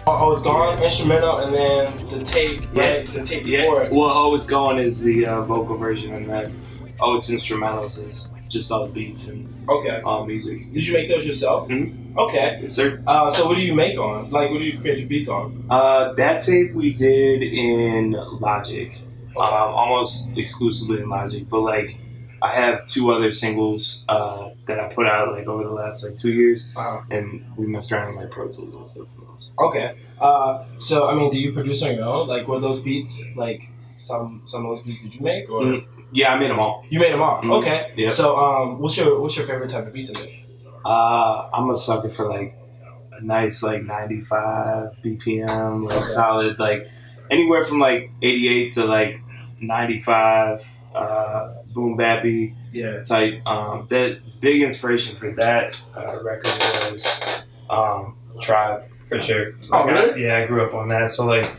Oh, it's gone, instrumental, and then the tape, right? The tape before it. Well, Oh It's Gone is the vocal version, and then Oh It's Instrumentals is just all the beats and all music. Did you make those yourself? Mm-hmm. Okay. Yes, sir. So what do you make on? Like, what do you create your beats on? That tape we did in Logic, almost exclusively in Logic, but like I have 2 other singles that I put out like over the last like 2 years, and we messed around with like Pro Tools and stuff for those. Okay. So I mean, do you produce on your own? Like, were those beats like some of those beats did you make, or? Yeah, I made them all. You made them all. Okay. Yeah. So what's your favorite type of beat to make? I'm a sucker for like a nice like 95 BPM, like solid, like anywhere from like 88 to like 95 boom bappy type. That big inspiration for that record was Tribe, for sure. Oh, really? I grew up on that. So like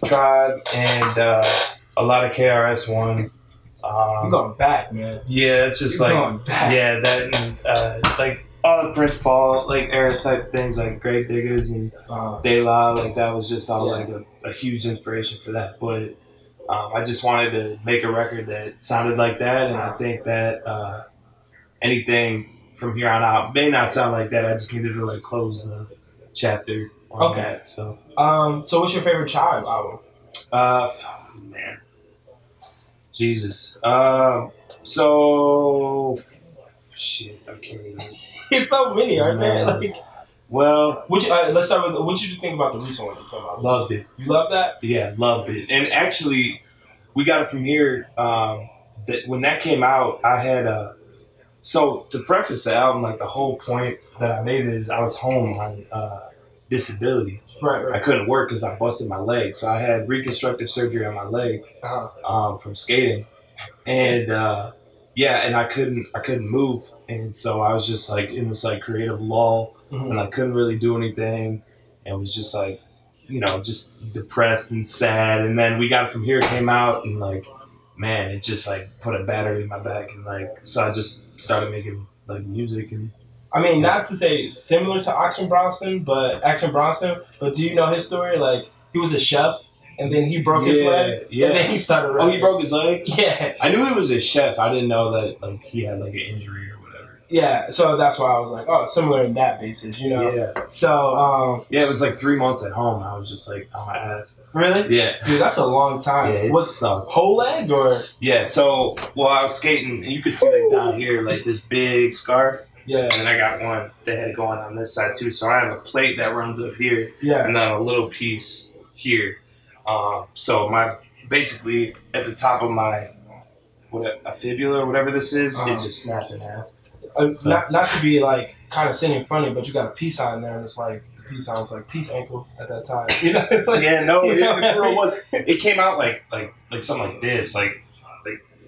Tribe and a lot of KRS-One. You're going back, man. Yeah, it's just going back. Yeah, that and like all the Prince Paul like era type things, like Grave Diggers and De La, like that was just all like a huge inspiration for that. But I just wanted to make a record that sounded like that, and I think that anything from here on out may not sound like that. I just needed to like close the chapter on that. So so what's your favorite Tribe album? Man, Jesus. So shit, I can't even. It's so many, aren't there? Like, well, let's start with what did you think about the recent one that came out? Loved it. You loved that? Yeah, loved it. And actually, we got it from here. That when that came out, I had so to preface the album, like the whole point that I made it is I was home on disability. Right. I couldn't work because I busted my leg, so I had reconstructive surgery on my leg from skating, and and I couldn't move, and so I was just like in this like creative lull, and I couldn't really do anything, and was just like, just depressed and sad. And then We Got It From Here came out, and like, man, it just like put a battery in my back, and like, so I just started making like music. And I mean, not to say similar to Action Bronson, but do you know his story? Like, he was a chef, and then he broke his leg, and then he started rapping. Oh, he broke his leg? Yeah. I knew he was a chef. I didn't know that like he had like an injury or whatever. Yeah, so that's why I was like, oh, similar in that basis, Yeah. So, it was like 3 months at home. I was just like on my ass. Really? Yeah. Dude, that's a long time. Yeah, it sucked. Whole leg or? Yeah, so, I was skating, and you could see like down here, like this big scar. Yeah. And I got one that had going on this side too. So I have a plate that runs up here. Yeah. And then a little piece here. So basically at the top of my a fibula or whatever this is, it just snapped in half. Not to be like kind of sitting funny, but you got a peace sign there, and it's like the peace sign was like peace ankles at that time. You know? It came out like something like this, like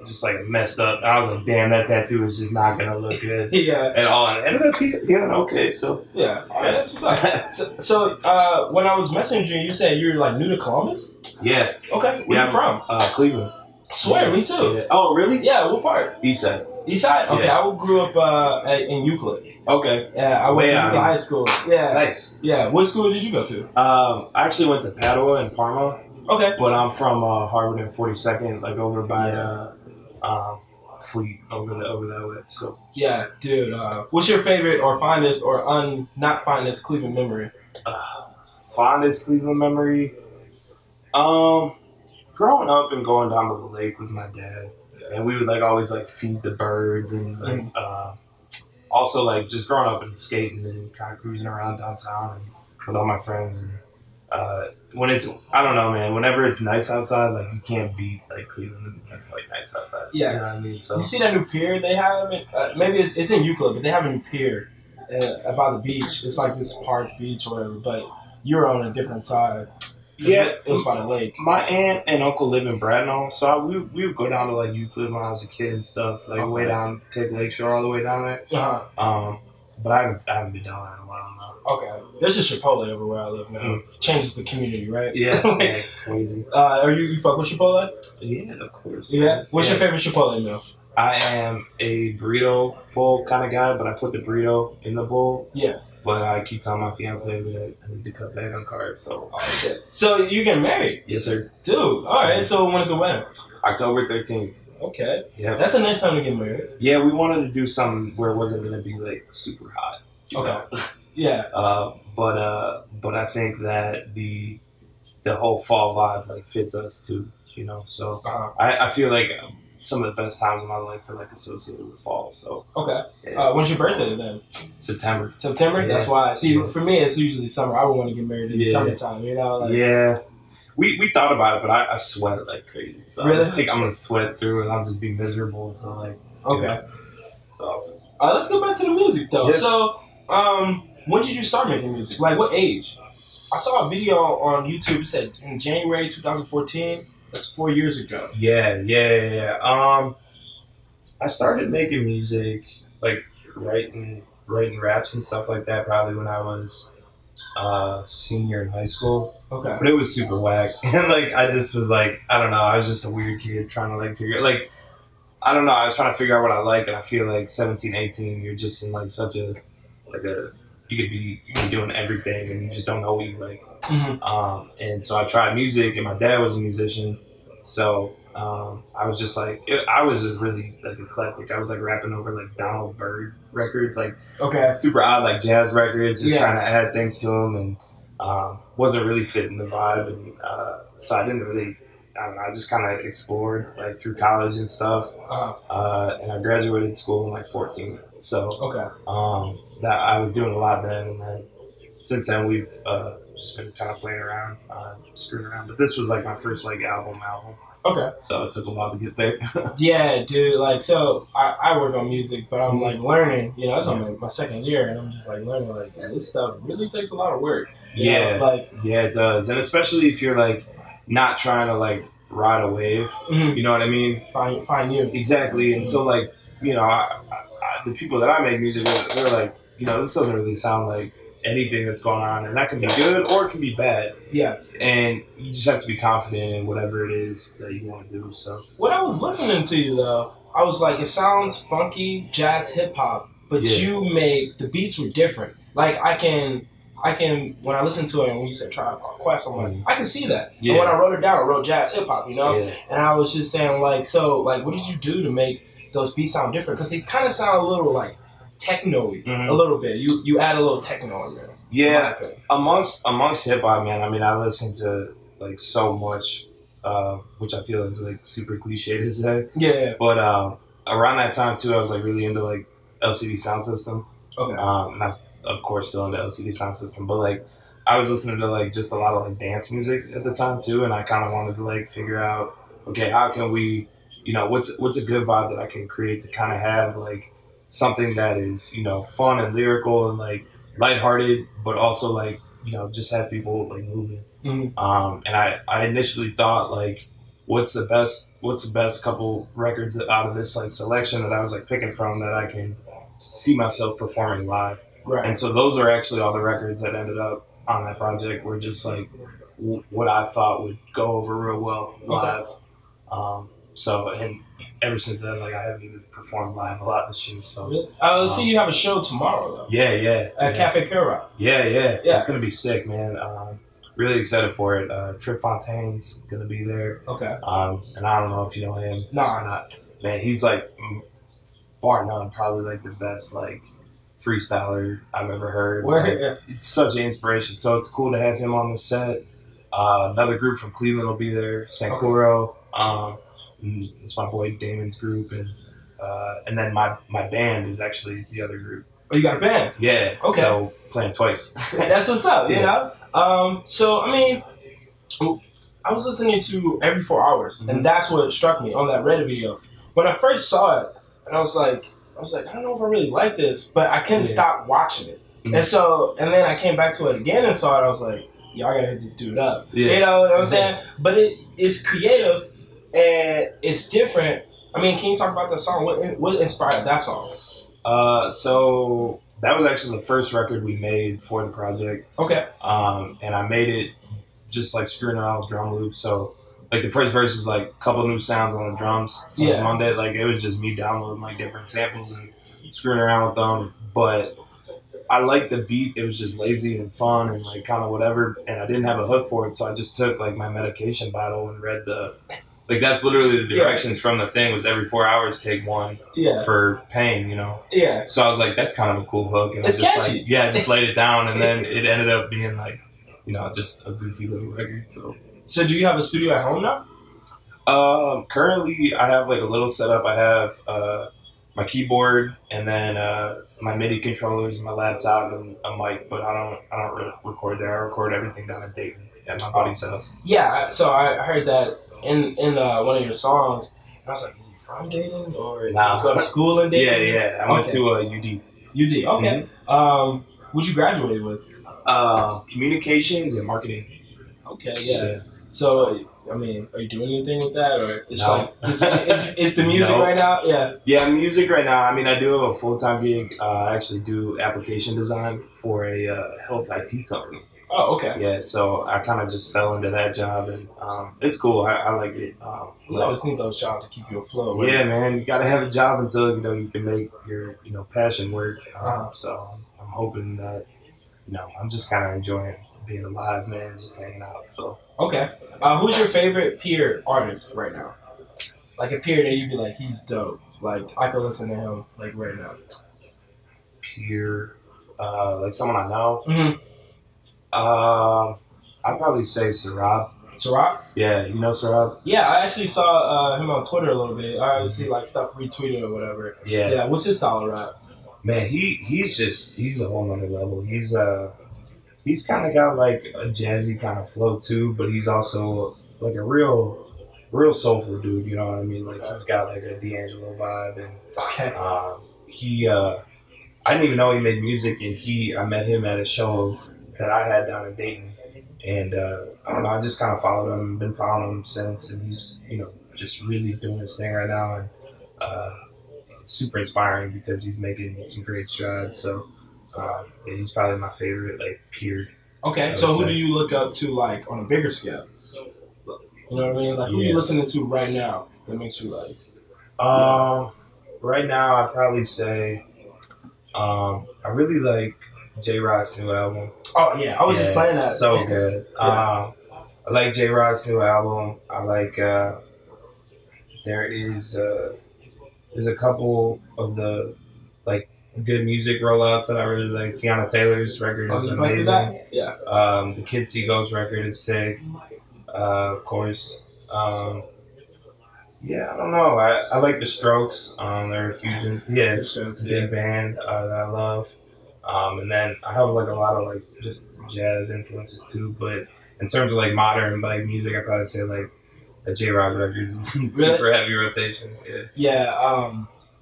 just like messed up. I was like, damn, that tattoo is just not gonna look good. At all. And it ended up healing okay. So that's what's up. So when I was messaging you, you said you're like new to Columbus. Yeah. Okay. Where you from? Cleveland. Swear, me too. Yeah. Oh, really? Yeah. What part? East side. East side. Okay. I grew up in Euclid. Okay. Yeah, I went to Euclid High School. Yeah. Nice. Yeah. What school did you go to? I actually went to Padua and Parma. Okay. But I'm from Harvard and 42nd, like over by Fleet, over that way. So yeah, dude. What's your favorite or fondest or not fondest Cleveland memory? Fondest Cleveland memory. Growing up and going down to the lake with my dad, and we would like always like feed the birds, and like also like just growing up and skating and kind of cruising around downtown and with all my friends. And when I don't know, man, whenever it's nice outside, like you can't beat like Cleveland when it's like nice outside. Yeah, you know what I mean. So you see that new pier they have? Maybe it's in Euclid, but they have a new pier by the beach. It's like this park beach or whatever, but you're on a different side. Yeah, it was by the lake. My aunt and uncle live in Bradenton, so we would go down to like Euclid when I was a kid and stuff, like way down, take Lakeshore all the way down there. But I haven't been down there in a while now. Okay, there's a Chipotle over where I live now. Changes the community, right? Yeah, it's crazy. Are you fuck with Chipotle? Yeah, of course. Yeah. What's your favorite Chipotle meal? I am a burrito bowl kind of guy, but I put the burrito in the bowl. Yeah. But I keep telling my fiance that I need to cut back on carbs. So, oh, shit. So you getting married? Yes, sir. Dude, all right. So when is the wedding? October 13th. Okay. Yeah. That's a nice time to get married. Yeah, we wanted to do something where it wasn't going to be like super hot. Okay. Yeah. But I think that the whole fall vibe like fits us too. You know, so I feel like some of the best times of my life are like associated with fall. So okay. Yeah. When's your birthday then? September. September. Yeah. That's why. See, for me, it's usually summer. I would want to get married in the summertime. You know. Like, yeah. We thought about it, but I sweat like crazy. So really? I just think I'm gonna sweat through and I'll just be miserable. So like. Okay. You know, so. Let's go back to the music though. Yeah. So, when did you start making music? Like, what age? I saw a video on YouTube. It said in January 2014. That's 4 years ago. Yeah. I started making music, like writing raps and stuff like that, probably when I was senior in high school. Okay. But it was super whack, and like I just was like, I don't know, I was just a weird kid trying to like figure like. I don't know. I was trying to figure out what I like, and I feel like 17, 18, you're just in like such a you could be doing everything, and you just don't know what you like. Mm-hmm. And so I tried music, and my dad was a musician, so I was just like, I was really like eclectic. I was like rapping over like Donald Byrd records, like super odd like jazz records, just trying to add things to them, and wasn't really fitting the vibe, and so I didn't really. I don't know, I just kind of explored like through college and stuff, and I graduated school in like 14. So that I was doing a lot then, and then since then we've just been kind of playing around, screwing around. But this was like my first like album. Okay. So it took a while to get there. Yeah, dude. Like, so I work on music, but I'm like learning. You know, it's on my second year, and I'm just like learning. Like, this stuff really takes a lot of work. Yeah, like it does, and especially if you're like not trying to like ride a wave. Mm-hmm. You know what I mean? Find you exactly. And so like the people that I make music with, they're like, this doesn't really sound like anything that's going on, and that can be good or it can be bad. Yeah. And you just have to be confident in whatever it is that you want to do. So when I was listening to you though, I was like, it sounds funky, jazz, hip hop, but you make the beats were different. Like I can when I listen to it and when you said Tribe Called Quest, I'm like, I can see that. Yeah. And when I wrote it down, I wrote jazz, hip hop, Yeah. And I was just saying like, so like, what did you do to make those beats sound different? Because they kind of sound a little like techno-y, a little bit. You add a little techno in there. Yeah, amongst hip hop, man. I mean, I listen to like so much, which I feel is like super cliche to say. Yeah. But around that time too, I was like really into like LCD Sound System. Okay. And I, of course, still into LCD Sound System, but like I was listening to like just a lot of like dance music at the time too, and I kind of wanted to like figure out, okay, how can we, what's a good vibe that I can create to kind of have like something that is fun and lyrical and like lighthearted, but also like just have people like moving. Mm-hmm. And I initially thought like, what's the best couple records out of this like selection that I was like picking from that I can see myself performing live. Right. And so those are actually all the records that ended up on that project were just like what I thought would go over real well live. Okay. So, and ever since then, like I haven't even performed live a lot this year. So, really? See, you have a show tomorrow though. Yeah. At Cafe Kura. Yeah. It's gonna be sick, man. Really excited for it. Trip Fontaine's gonna be there. Okay. And I don't know if you know him. No, or not. Man, he's like bar none, probably like the best like freestyler I've ever heard. Like, he's such an inspiration. So it's cool to have him on the set. Another group from Cleveland will be there, Sankuro. It's my boy Damon's group, and then my band is actually the other group. Oh, you got a band? Yeah. Okay. So playing twice. That's what's up. You know. So I mean, I was listening to Every 4 Hours, and that's what struck me on that Reddit video. When I first saw it, and I was like, I don't know if I really like this, but I couldn't stop watching it. Mm-hmm. And then I came back to it again and saw it. I was like, y'all gotta hit this dude up. Yeah. You know what I'm saying? But it's creative and it's different. I mean, can you talk about that song? What inspired that song? So that was actually the first record we made for the project. Okay. And I made it just like screwing around with drum loops. So like the first verse is like a couple new sounds on the drums since Monday. Like it was just me downloading like different samples and screwing around with them. But I liked the beat. It was just lazy and fun and like kind of whatever. And I didn't have a hook for it, so I just took like my medication bottle and read like that's literally the directions from the thing was every 4 hours take one for pain, you know. Yeah. So I was like, that's kind of a cool hook, and it's I just catchy. Like I just laid it down, and then it ended up being like, you know, just a goofy little record. So do you have a studio at home now? Currently I have like a little setup. I have my keyboard and then my MIDI controllers and my laptop and a mic, but I don't really record there. I record everything down in Dayton at my buddy's house. Yeah, so I heard that in one of your songs, and I was like, is he from Dayton or nah. You go to school in Dayton? Yeah. I went to UD. UD, okay. Mm-hmm. What'd you graduate with? Communications and marketing. Okay, yeah. So, I mean, are you doing anything with that, or it's like it's the music right now? Yeah, music right now. I mean, I do have a full-time gig. I actually do application design for a health IT company. Oh, okay. Yeah, so I kind of just fell into that job, and it's cool. I like it. You always need those jobs to keep you afloat. Right? Yeah, man, you gotta have a job until you can make your passion work. So I'm hoping that I'm just kind of enjoying being alive, man, just hanging out. So okay, who's your favorite peer artist right now? Like a peer that you'd be like, he's dope. Like I could listen to him like right now. Peer, like someone I know. Mm-hmm. I'd probably say Sarab. Sarab? Yeah, you know Sarab? Yeah, I actually saw him on Twitter a little bit. I see like stuff retweeted or whatever. Yeah. What's his style of rap? Man, he's a whole nother level. He's kind of got like a jazzy kind of flow too, but he's also like a real soulful dude. You know what I mean? Like he's got like a D'Angelo vibe, and I didn't even know he made music, and I met him at a show that I had down in Dayton, and I don't know, I just kind of followed him, been following him since, and he's just really doing his thing right now, and it's super inspiring because he's making some great strides. So he's probably my favorite like peer. Okay, so who do you look up to like on a bigger scale? You know what I mean? Like who are you listening to right now that makes you like? Right now I'd probably say I really like J-Rock's new album. Oh yeah, I was just playing that. So good. I like J-Rock's new album. I like there's a couple of the like good music rollouts that I really like. Tiana Taylor's record is amazing. Yeah. The Kid Seagulls record is sick. Of course. Yeah, I don't know. I like the Strokes. They're huge. Big band that I love. And then I have like a lot of like just jazz influences too. But in terms of like modern like music, I probably say like the J-Rock records, super heavy rotation. Yeah.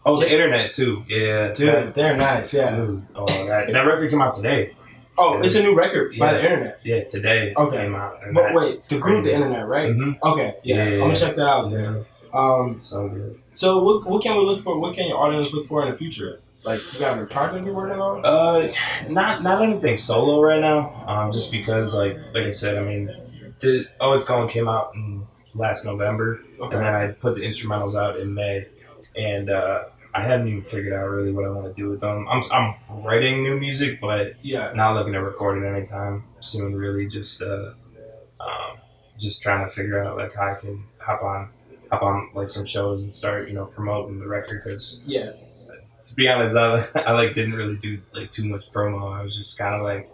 The Internet too. Yeah, dude, they're nice. Yeah. Dude, that record came out today. Oh, it's a new record by the Internet. Yeah, today came out. But wait, the group, the Internet, right? Mm-hmm. Okay, I'm gonna check that out then. So good. So what can we look for? What can your audience look for in the future? Like, you got a project you're working on? Not anything solo right now. Just because, like I said, I mean, It's Gone came out in last November, and then I put the instrumentals out in May, and I haven't even figured out really what I want to do with them. I'm writing new music, but not looking to record it anytime soon. Really, just trying to figure out like how I can hop on like some shows and start promoting the record because to be honest, I didn't really do like too much promo. I was just kind of like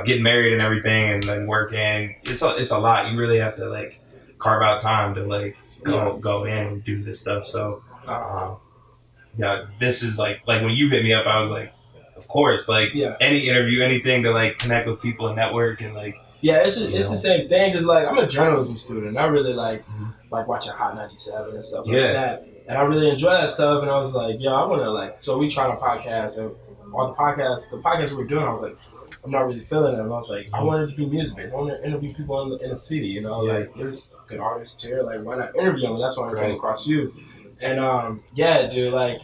getting married and everything, and then working. It's a lot. You really have to like carve out time to like go in and do this stuff. So this is like when you hit me up, I was like, of course, like any interview, anything to like connect with people and network and like. Yeah, it's the same thing because like I'm a journalism student. I really like watching Hot 97 and stuff like that, and I really enjoy that stuff. And I was like, I want to so we tried a podcast and all the podcasts we were doing. I was like, I'm not really feeling it. And I was like, I wanted to be music based. I want to interview people in the city. Like there's good artists here. Like why not interview them? And that's why I came across you. And dude, like.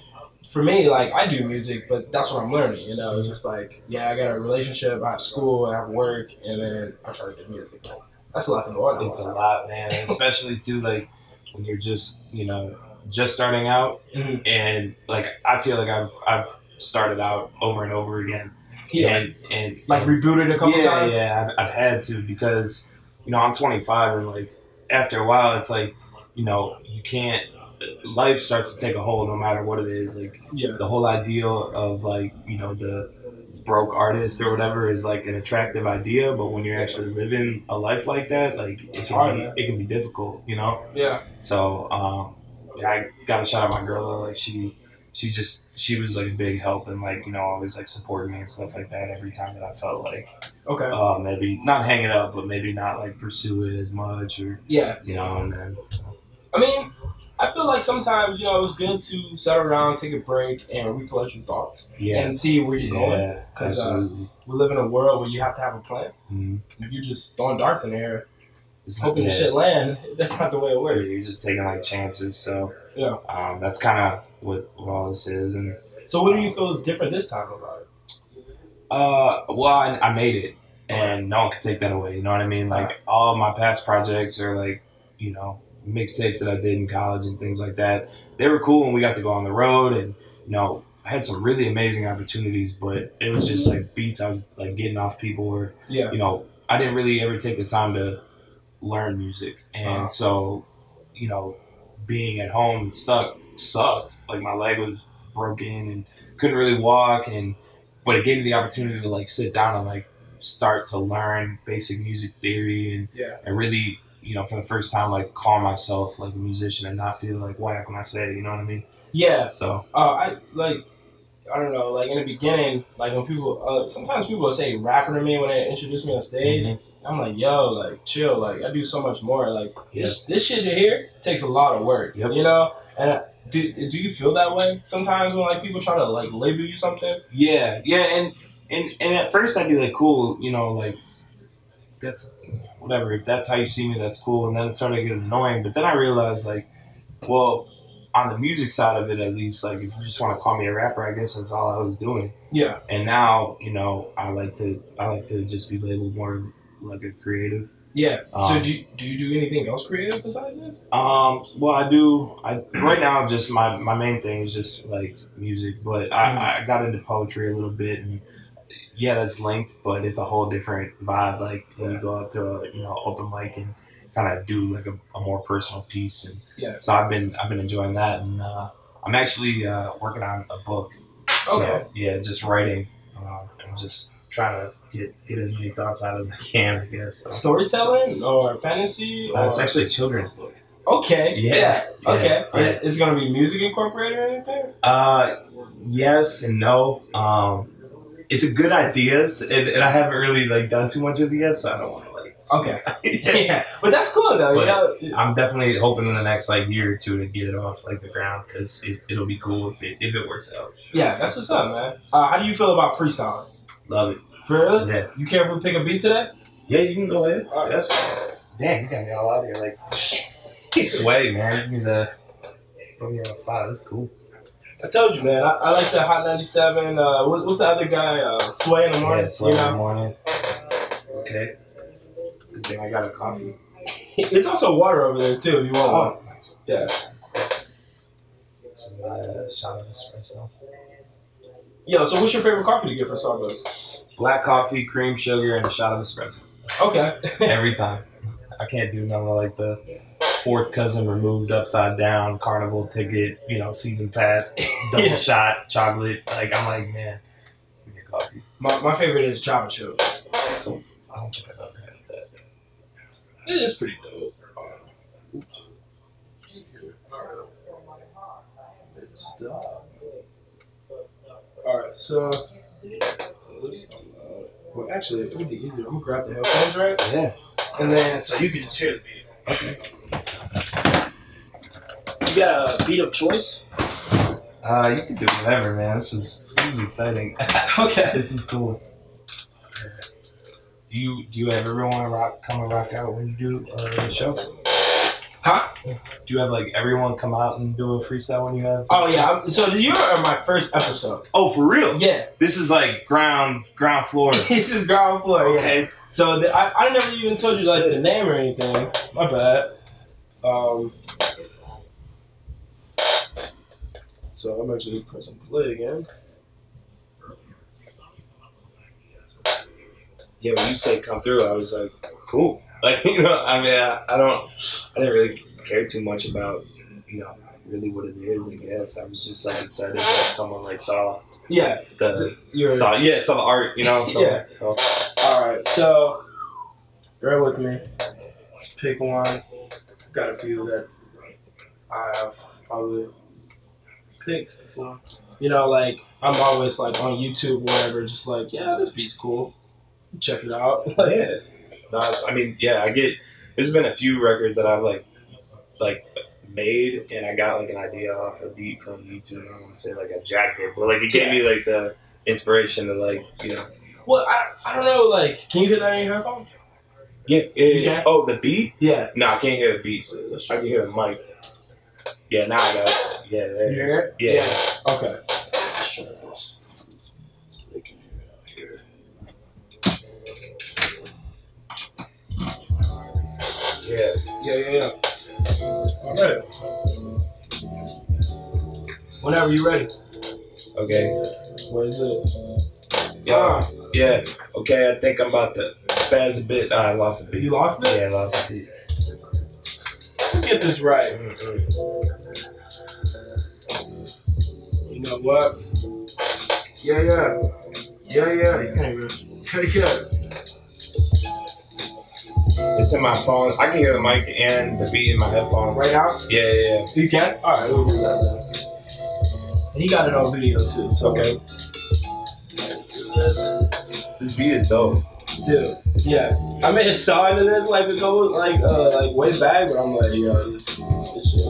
For me, like, I do music, but that's what I'm learning, It's just like, I got a relationship, I have school, I have work, and then I try to do music. That's a lot to go on. It's a lot, man, and especially, too, like, when you're just, just starting out, and, like, I feel like I've started out over and over again, Yeah. And like rebooted a couple times? Yeah, I've had to because, you know, I'm 25 and like after a while it's like, you know, you can't, life starts to take a hold no matter what it is. Like the whole idea of like, you know, the broke artist or whatever is like an attractive idea, but when you're actually living a life like that, like it can be difficult, you know? Yeah. So, yeah, I gotta shout out my girl though. Like she was like a big help and like, you know, always like supporting me and stuff like that every time that I felt like maybe not hang it up, but maybe not like pursue it as much or you know, and then I mean, I feel like sometimes, you know, it's good to settle down, take a break, and recollect your thoughts and see where you're going. Because we live in a world where you have to have a plan. Mm-hmm. If you're just throwing darts in the air, hoping the shit land, that's not the way it works. Yeah, you're just taking like chances. So that's kind of what all this is. And so, what do you feel is different this time about it? Well, I made it, and no one can take that away. You know what I mean? Like all my past projects are like, you know, mixtapes that I did in college and things like that. They were cool when we got to go on the road, and you know, I had some really amazing opportunities. But it was just like beats I was like getting off people, or you know, I didn't really ever take the time to learn music, and so you know, being at home and stuck sucked. Like my leg was broken and couldn't really walk, but it gave me the opportunity to like sit down and like start to learn basic music theory and really, you know, for the first time, like call myself like a musician and not feel like whack when I say it, you know what I mean? Yeah. So I don't know, like in the beginning, like when people sometimes people will say rapper to me when they introduce me on stage. Mm-hmm. I'm like, yo, like chill, like I do so much more. Like this shit here takes a lot of work, you know? And do you feel that way sometimes when like people try to like label you something? Yeah, and at first I'd be like, cool, you know, like that's whatever. If that's how you see me, that's cool. And then it started to get annoying. But then I realized like, well, on the music side of it, at least, like if you just want to call me a rapper, I guess that's all I was doing. Yeah. And now, you know, I like to just be labeled more like a creative. Yeah. So do you do anything else creative besides this? Well, I do. Right now, just my main thing is just like music. But I got into poetry a little bit, and yeah, that's linked, but it's a whole different vibe. Like when you go up to a open mic and kind of do like a more personal piece, and so I've been enjoying that, and I'm actually working on a book. So yeah, just writing and just trying to get as many thoughts out as I can, I guess. So. Storytelling or fantasy? Or... it's actually a children's book. Okay. Yeah. Okay. Yeah. Is it gonna be music incorporated or anything? Yes and no. It's a good idea, and I haven't really like done too much of it yet, so I don't want to like. Okay. Yeah, but that's cool though. But you know, I'm definitely hoping in the next like year or two to get it off like the ground because it'll be cool if it works out. Yeah, that's what's up, man. How do you feel about freestyling? Love it. For real? Yeah. You care if we pick a beat today? Yeah, you can go ahead. Damn, you got me all out here like shit. Sway, man. You need to put me on the spot. That's cool. I told you, man. I like the Hot 97. What's the other guy? Sway in the morning. Yeah, Sway in the morning. Okay. Good thing I got a coffee. It's also water over there too. If you want one. Nice. Yeah. This is a shot of espresso. Yo, so what's your favorite coffee to get from Starbucks? Black coffee, cream, sugar, and a shot of espresso. Okay. Every time. I can't do none of like the fourth cousin removed upside down carnival ticket, season pass, double shot, chocolate. Like I'm like, man, give me a coffee. My favorite is chocolate chip. Cool. I don't think I've ever had that. It is pretty dope. Oops. Stop. Alright, so well actually it would be easier. I'm gonna grab the headphones, right? Yeah. And then so you can just hear the beat. Okay. You got a beat of choice? You can do whatever, man. This is exciting. Okay. This is cool. Do you ever want to come and rock out when you do a show? Huh? Do you have like everyone come out and do a freestyle when you have? Oh yeah. So you are my first episode. Oh, for real? Yeah. This is like ground floor. This is ground floor. Okay. Yeah. So I never even told you like the name or anything. My bad. So I'm actually pressing play again. yeah, when you say come through, I was like, cool. Like, you know, I mean, I didn't really care too much about, you know, really what it is, I guess. I was just like excited that someone like saw saw the art, you know. So, yeah. So. All right, so bear with me. Let's pick one. Got a few that I have probably picked before. You know, like I'm always like on YouTube or whatever, just like, yeah, this beat's cool. Check it out. Yeah. No, I mean, yeah, I get. There's been a few records that I've like made, and I got like an idea off a beat from YouTube. I don't want to say like I jacked it, but like it gave me like the inspiration to like, you know. Well, I don't know. Like, can you hear that in your headphones? Yeah. Oh, the beat? Yeah. No, I can't hear the beats. I can hear the mic. Yeah, now I got it. Yeah, there. You hear it? Yeah. Okay. Yeah. All right. Whenever you're ready. Okay. What is it? Yeah. Okay, I think I'm about to spaz a bit. I lost a beat. You lost it? Yeah, I lost a beat. Let's get this right. You know what? Yeah. You can't even. Yeah. It's in my phone. I can hear the mic and the beat in my headphones. Right now? Yeah. You can? Alright, we'll do that then. He got it on video too, so. Okay. Do this. This beat is dope. Dude, yeah. I mean, it's saw into this like it goes like way back, but I'm like, yo, this shit.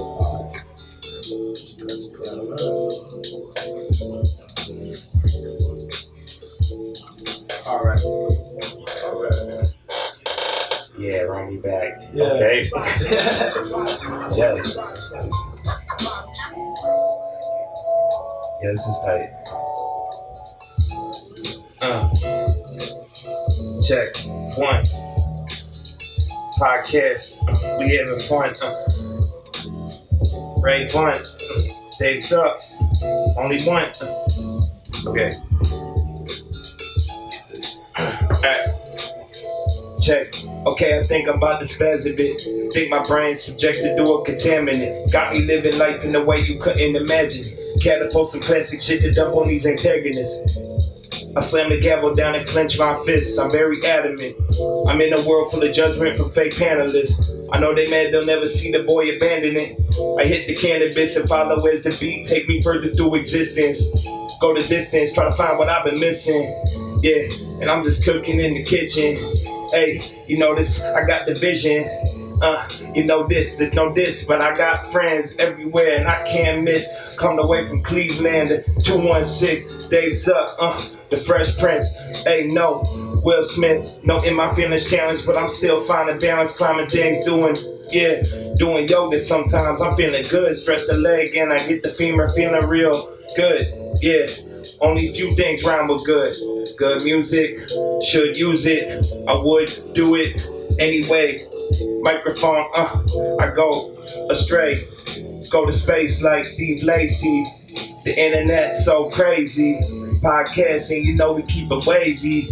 Alright. Let's press play. Alright. Yeah, run me back. Yeah. Okay. Yes. Yeah, this is tight. Check. 1. Podcast. We having fun. Ray Blunt. Dave Zup. Only one. Okay. Alright. Check. Okay, I think I'm about to spaz a bit. Think my brain's subjected to a contaminant. Got me living life in a way you couldn't imagine. Catapult some classic shit to dump on these antagonists. I slam the gavel down and clench my fists. I'm very adamant. I'm in a world full of judgment from fake panelists. I know they mad they'll never see the boy abandon it. I hit the cannabis and follow as the beat take me further through existence. Go the distance, try to find what I've been missing. Yeah, and I'm just cooking in the kitchen. Hey, you know this, I got the vision. You know this, there's no this, but I got friends everywhere and I can't miss. Come away from Cleveland, 216, Dave Zup, the Fresh Prince. Hey, no, Will Smith, no in my feelings challenge, but I'm still finding balance, climbing things, doing yoga sometimes. I'm feeling good, stretch the leg and I hit the femur, feeling real good, yeah. Only few things rhyme with good. Good music, should use it. I would do it anyway. Microphone, I go astray. Go to space like Steve Lacy. The internet's so crazy. Podcasting, you know we keep it wavy.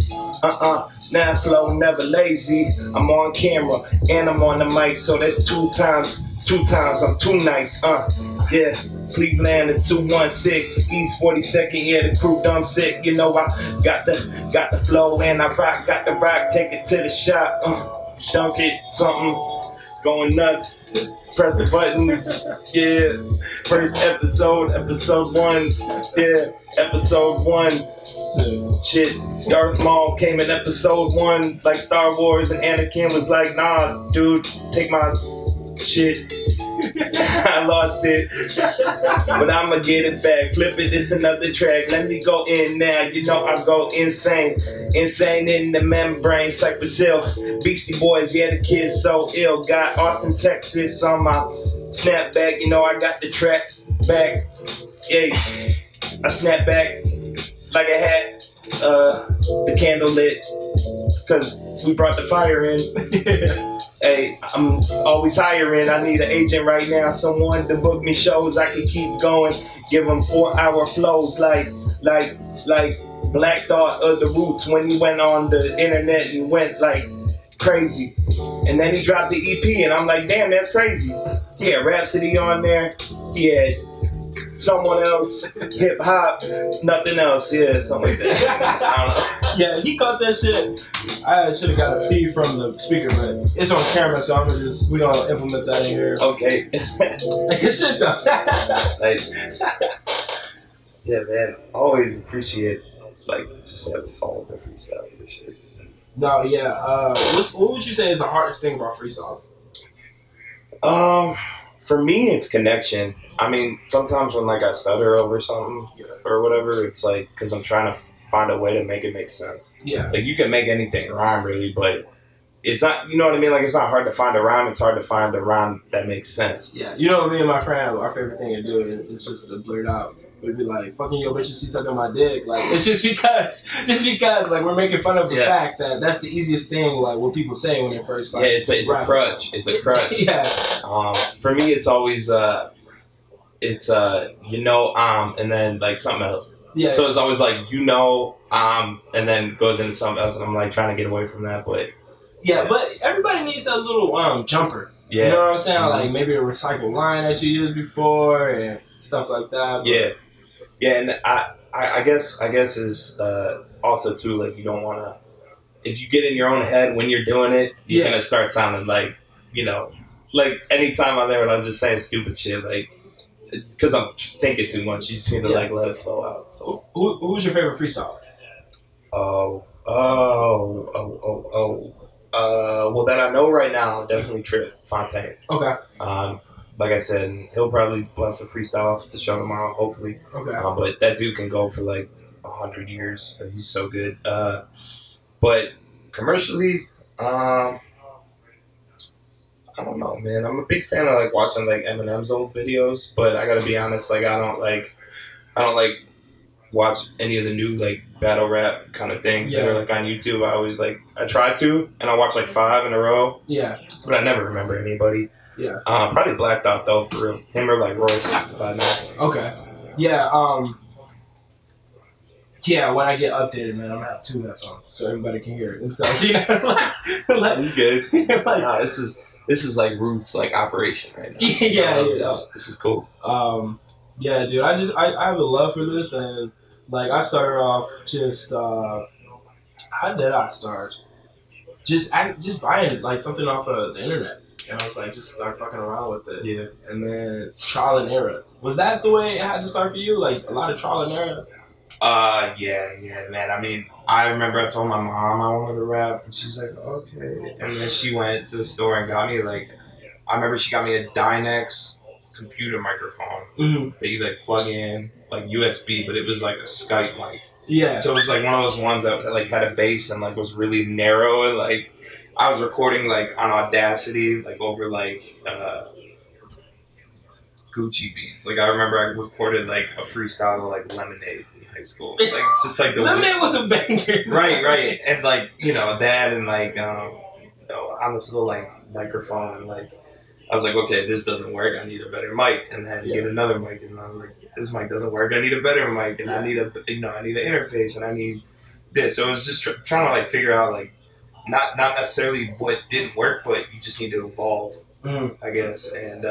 Now flow, never lazy. I'm on camera and I'm on the mic, so that's two times. I'm too nice, yeah. Cleveland and 216, East 42nd, yeah, the crew done sick. You know I got the flow and I got the rock, take it to the shop, dunk it, something, going nuts, press the button, yeah. First episode 1, yeah, episode 1. Shit, Darth Maul came in episode 1, like Star Wars, and Anakin was like, nah, dude, take my shit. I lost it, but I'ma get it back. Flip it, it's another track. Let me go in now. You know I go insane in the membrane. Cypress Hill, Beastie Boys, yeah, the kid's so ill. Got Austin, Texas on my snapback. You know I got the track back. Yeah, I snap back like I had the candle lit, cause we brought the fire in. Hey, I'm always hiring. I need an agent right now. Someone to book me shows. I can keep going. Give them 4-hour flows like like Black Thought of the Roots when he went on the internet and went like crazy. And then he dropped the EP and I'm like, damn, that's crazy. He had Rhapsody on there. He had someone else, hip hop, nothing else. Yeah, something like that. I don't know. Yeah, he caught that shit. I should have got a feed from the speaker, but it's on camera, so we're gonna implement that in here. Okay. Like good shit though. Nice. Yeah, man. Always appreciate like just having fun with the freestyle for sure. No, yeah. What would you say is the hardest thing about freestyle? For me, it's connection. I mean, sometimes when like I stutter over something or whatever, it's like because I'm trying to find a way to make it make sense. Yeah. Like you can make anything rhyme really, but it's not. You know what I mean? Like it's not hard to find a rhyme. It's hard to find a rhyme that makes sense. Yeah. You know what me and my friend, our favorite thing to do is just to blurt out. We'd be like, fucking yo bitch, she sucking my dick. Like, it's just because, like, we're making fun of the fact that that's the easiest thing, like, what people say when they first, like, it's a crutch. It's a crutch. Yeah. For me, it's always, and then, like, something else. Yeah. So it's always, like, and then goes into something else, and I'm, like, trying to get away from that, but. Yeah, but everybody needs that little, jumper. Yeah. You know what I'm saying? Mm-hmm. Like, maybe a recycled line that you used before, and stuff like that. But, yeah, and I guess is also too like you don't want to if you get in your own head when you're doing it, you're gonna start sounding like like anytime I'm there and I'm just saying stupid shit like because I'm thinking too much. You just need to like let it flow out. So who's your favorite freestyle? Well, that I know right now, definitely Trip Fontaine. Okay. Like I said, he'll probably bust a freestyle off the show tomorrow, hopefully. Okay. But that dude can go for like 100 years. He's so good. But commercially, I don't know, man. I'm a big fan of like watching like Eminem's old videos, but I gotta be honest, like I don't like watch any of the new like battle rap kind of things that are like on YouTube. I try to, and I watch like 5 in a row. Yeah. But I never remember anybody. Yeah. Probably Black Thought though, for real. Him or like Royce, if I know. Okay. Yeah. Yeah. When I get updated, man, I'm gonna have 2 headphones so everybody can hear it themselves. You know, like you good? Like, nah, this is like Roots like operation right now. Yeah. This is cool. Yeah, dude. I have a love for this, and like I started off just how did I start? Just buying like something off of the internet. And I was like, just start fucking around with it. Yeah. And then trial and error. Was that the way it had to start for you? Like a lot of trial and error? Yeah, man. I mean, I remember I told my mom I wanted to rap, and she's like, okay. And then she went to the store and got me like, I remember she got me a Dynex computer microphone that you like plug in like USB, but it was like a Skype mic. Yeah. So it was like one of those ones that like had a bass and like was really narrow and like. I was recording like on Audacity, like over like Gucci beats. Like I remember I recorded like a freestyle of like Lemonade in high school. Like it's just like the Lemonade was a banger. Right. And like, that and like on this little like microphone and like I was like, okay, this doesn't work, I need a better mic, and then get another mic, and I was like, this mic doesn't work, I need a better mic, and I need I need an interface and I need this. So it was just trying to like figure out like not necessarily what didn't work, but you just need to evolve, I guess, and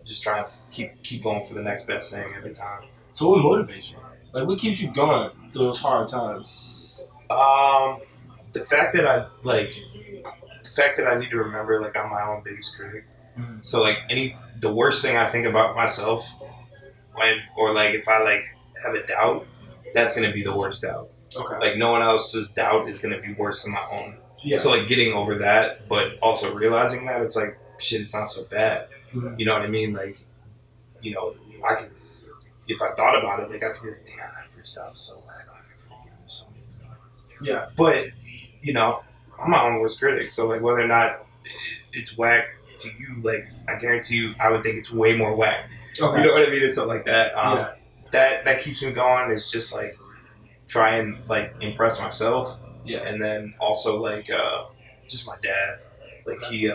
just try and keep going for the next best thing every time. So what motivates you? Like, what keeps you going through those hard times? The fact that I need to remember, like, I'm my own biggest critic. So, like, the worst thing I think about myself, or like if I like have a doubt, that's gonna be the worst doubt. Okay. Like no one else's doubt is gonna be worse than my own. Yeah. So like getting over that, but also realizing that it's like shit, it's not so bad. You know what I mean? Like, I could, if I thought about it, like I could be like, damn, that freestyle was so whack. Like I could give him so many. Yeah. But I'm my own worst critic. So like whether or not it's whack to you, like I guarantee you, I would think it's way more whack. Okay. You know what I mean? Or something like that. That keeps me going. Is just like. Try and like impress myself, and then also like just my dad. Like he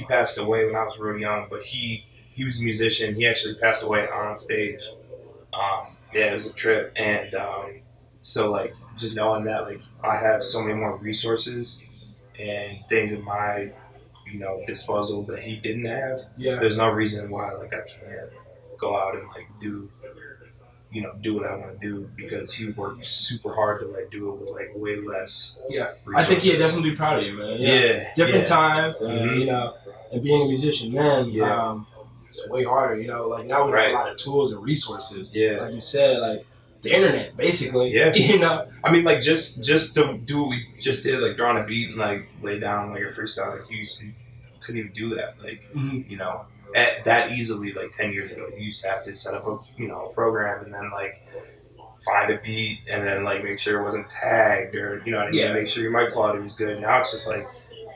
passed away when I was real young, but he was a musician. He actually passed away on stage, Yeah, it was a trip, and so like just knowing that like I have so many more resources and things at my disposal that he didn't have. Yeah. There's no reason why like I can't go out and like do what I want to do, because he worked super hard to like do it with like way less. Yeah, resources. I think he'd definitely be proud of you, man. Yeah, different times, and Mm-hmm. And being a musician, man, it's way harder. Like now we have a lot of tools and resources. Yeah, like you said, like the internet, basically. Yeah, I mean, like just to do what we just did, like draw on a beat and like lay down like a freestyle, like you couldn't even do that, like that easily. Like 10 years ago, you used to have to set up a program and then like find a beat and then like make sure it wasn't tagged, or what I mean, make sure your mic quality was good. Now it's just like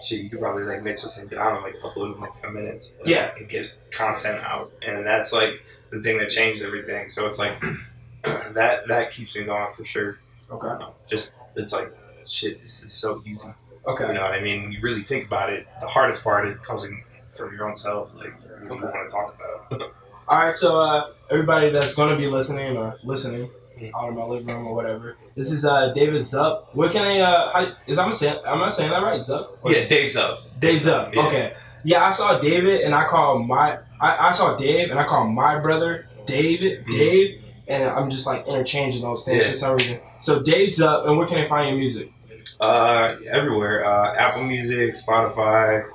shit, you could probably like mix this thing down and like upload it in like 10 minutes, and get content out, and that's like the thing that changed everything. So it's like that keeps me going for sure. Okay, just it's like shit, this is so easy. Okay, you know what I mean? When you really think about it, the hardest part it comes from your own self, like what you want to talk about. All right, so everybody that's going to be listening out in my living room or whatever, this is Dave Zup. Where can I? Am I saying that right? Zup? Yeah, Dave Zup. Dave Zup. Yeah. Okay. Yeah, I saw David and I call I saw Dave and I call my brother David, Dave, and I'm just like interchanging those things for some reason. So Dave Zup, and where can I find your music? Everywhere. Apple Music, Spotify,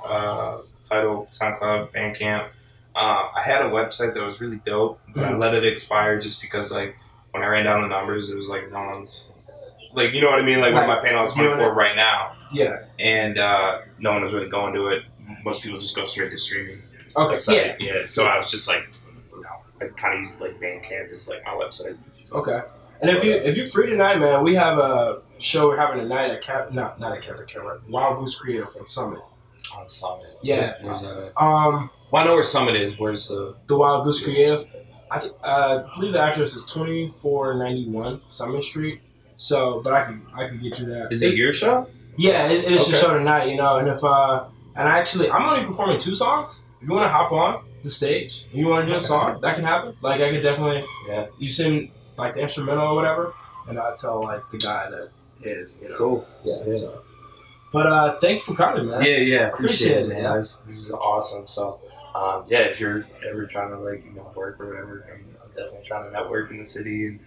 Tidal, SoundCloud, Bandcamp. I had a website that was really dope, but I let it expire just because like when I ran down the numbers, it was like no one's like, you know what I mean? Like what am I paying all this money for right now? Yeah. And no one was really going to it. Most people just go straight to streaming. Okay. Yeah. So I was just like, I kind of used like Bandcamp as like my website. So. Okay. And if you're free tonight, man, we have a show we're having tonight at not at Cafe, Wild Goose Creative on Summit. On Summit. Yeah. Where's that at? Well, I know where Summit is. Where's the Wild Goose Creative? I believe the address is 2491 Summit Street. So, but I can get you that. Is it your show? Yeah, it is your show tonight. And if I'm only performing 2 songs. If you want to hop on the stage, and you want to do a song, that can happen. Like I could definitely. Yeah. You send like the instrumental or whatever, and I tell like the guy that's his. Cool. Yeah. So. But thank you for coming, man. Yeah. Appreciate it, man. Yeah. This is awesome. So, if you're ever trying to like work or whatever, I'm definitely trying to network in the city. And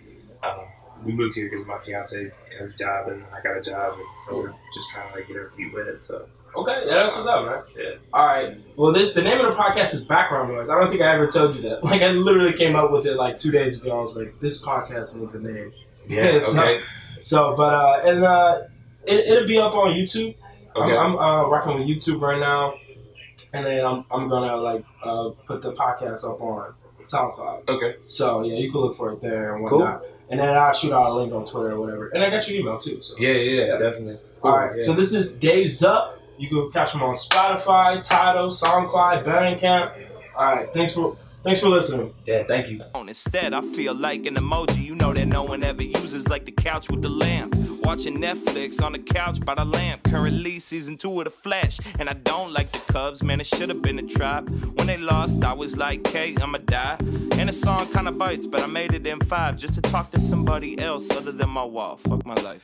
we moved here because my fiance has a job and I got a job, and so we're just trying to like get our feet wet. So. Okay, yeah, that's what's up, man. Yeah. All right. Well, the name of the podcast is BackGround Noize. I don't think I ever told you that. Like, I literally came up with it like 2 days ago. I was like, this podcast needs a name. Yeah. Okay. It'll be up on YouTube. Okay. I'm working with YouTube right now, and then I'm gonna put the podcast up on SoundCloud. Okay. So yeah, you can look for it there and whatnot. Cool. And then I'll shoot out a link on Twitter or whatever. And I got your email too. So yeah, definitely. Cool. All right. Yeah. So this is Dave Zup. You can catch him on Spotify, Tidal, SoundCloud, Bandcamp. All right. Thanks for listening. Yeah, thank you. Instead, I feel like an emoji, that no one ever uses, like the couch with the lamp. Watching Netflix on the couch by the lamp. Currently season 2 of The Flash. And I don't like the Cubs, man, it should have been a Tribe. When they lost, I was like, okay, I'ma die. And the song kinda bites, but I made it in 5 just to talk to somebody else other than my wall. Fuck my life.